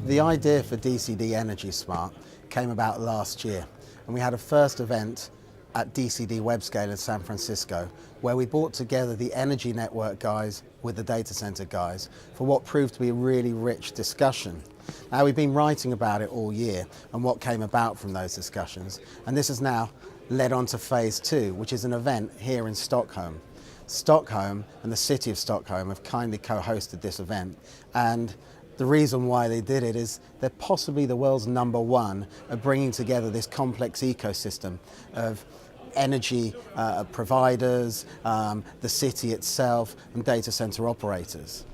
The idea for DCD Energy Smart came about last year, and we had a first event at DCD Webscale in San Francisco where we brought together the energy network guys with the data center guys for what proved to be a really rich discussion. Now, we've been writing about it all year and what came about from those discussions, and this has now led on to phase 2, which is an event here in Stockholm. Stockholm and the city of Stockholm have kindly co-hosted this event, and the reason why they did it is they're possibly the world's #1 at bringing together this complex ecosystem of energy providers, the city itself, and data center operators.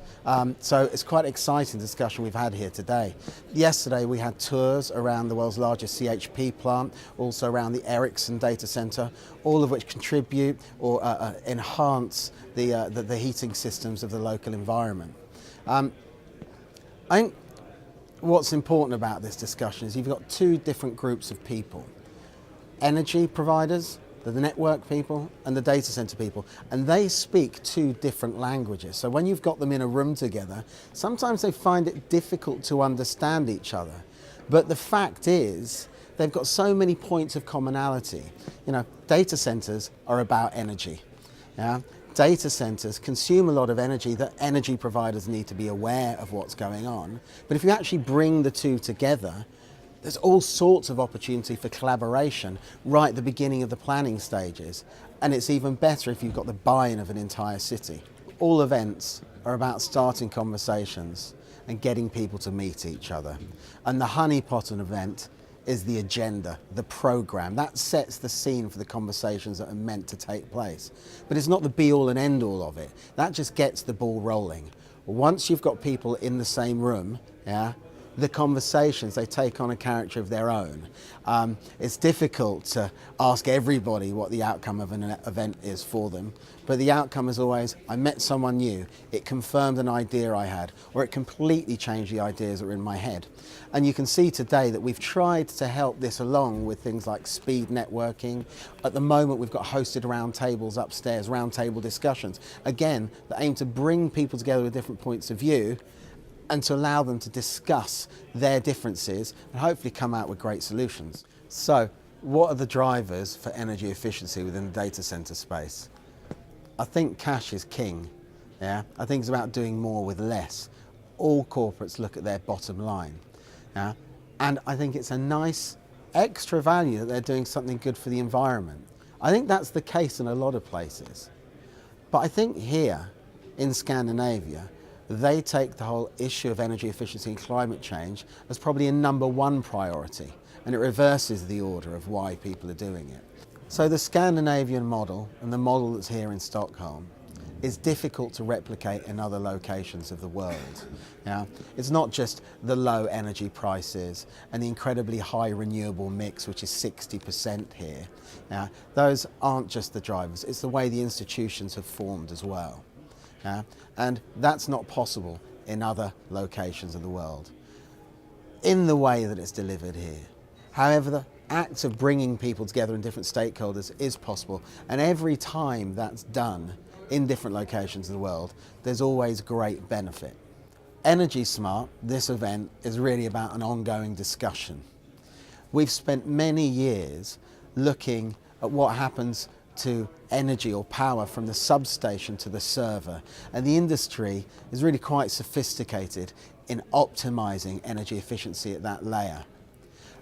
So it's quite an exciting discussion we've had here today. Yesterday we had tours around the world's largest CHP plant, also around the Ericsson data center, all of which contribute or enhance the heating systems of the local environment. I think what's important about this discussion is you've got two different groups of people. Energy providers, the network people, and the data center people, and they speak two different languages. So when you've got them in a room together, sometimes they find it difficult to understand each other. But the fact is, they've got so many points of commonality. You know, data centers are about energy. Yeah? Data centers consume a lot of energy that energy providers need to be aware of what's going on. But if you actually bring the two together, there's all sorts of opportunity for collaboration right at the beginning of the planning stages. And it's even better if you've got the buy-in of an entire city. All events are about starting conversations and getting people to meet each other. And the honeypot event is the agenda, the program. That sets the scene for the conversations that are meant to take place. But it's not the be-all and end-all of it. That just gets the ball rolling. Once you've got people in the same room, the conversations, they take on a character of their own. It's difficult to ask everybody what the outcome of an event is for them, but the outcome is always, I met someone new, it confirmed an idea I had, or it completely changed the ideas that were in my head. And you can see today that we've tried to help this along with things like speed networking. At the moment, we've got hosted round tables upstairs, round table discussions, again, that aim to bring people together with different points of view and to allow them to discuss their differences and hopefully come out with great solutions. So, what are the drivers for energy efficiency within the data center space? I think cash is king. I think it's about doing more with less. All corporates look at their bottom line. And I think it's a nice extra value that they're doing something good for the environment. I think that's the case in a lot of places. But I think here in Scandinavia, they take the whole issue of energy efficiency and climate change as probably a #1 priority, and it reverses the order of why people are doing it. So the Scandinavian model, and the model that's here in Stockholm, is difficult to replicate in other locations of the world. It's not just the low energy prices and the incredibly high renewable mix, which is 60% here. Those aren't just the drivers, it's the way the institutions have formed as well. And that's not possible in other locations of the world in the way that it's delivered here. However, the act of bringing people together in different stakeholders is possible, and every time that's done in different locations of the world, there's always great benefit. Energy Smart, this event, is really about an ongoing discussion. We've spent many years looking at what happens to energy or power from the substation to the server. And the industry is really quite sophisticated in optimizing energy efficiency at that layer.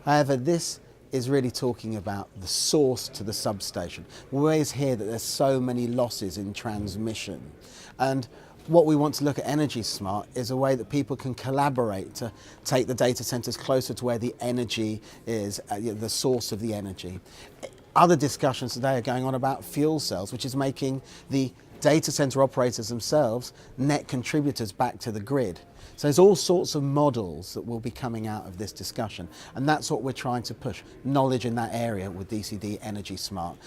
However, this is really talking about the source to the substation. We always hear that there's so many losses in transmission. And what we want to look at Energy Smart is a way that people can collaborate to take the data centers closer to where the energy is, the source of the energy. Other discussions today are going on about fuel cells, which is making the data center operators themselves net contributors back to the grid. So there's all sorts of models that will be coming out of this discussion, and that's what we're trying to push, knowledge in that area with DCD Energy Smart.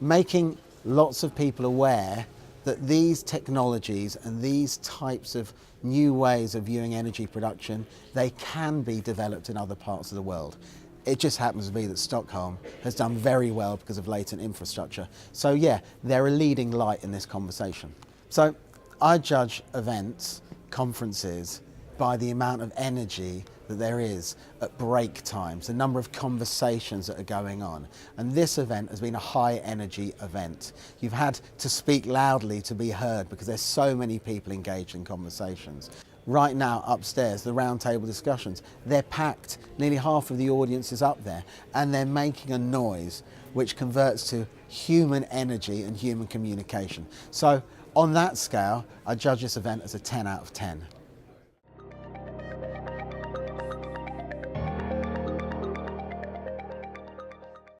Making lots of people aware that these technologies and these types of new ways of viewing energy production, they can be developed in other parts of the world. It just happens to be that Stockholm has done very well because of latent infrastructure. So yeah, they're a leading light in this conversation. So I judge events, conferences, by the amount of energy that there is at break times, the number of conversations that are going on. And this event has been a high energy event. You've had to speak loudly to be heard because there's so many people engaged in conversations. Right now upstairs, the roundtable discussions, they're packed. Nearly half of the audience is up there and they're making a noise which converts to human energy and human communication. So on that scale, I judge this event as a 10 out of 10.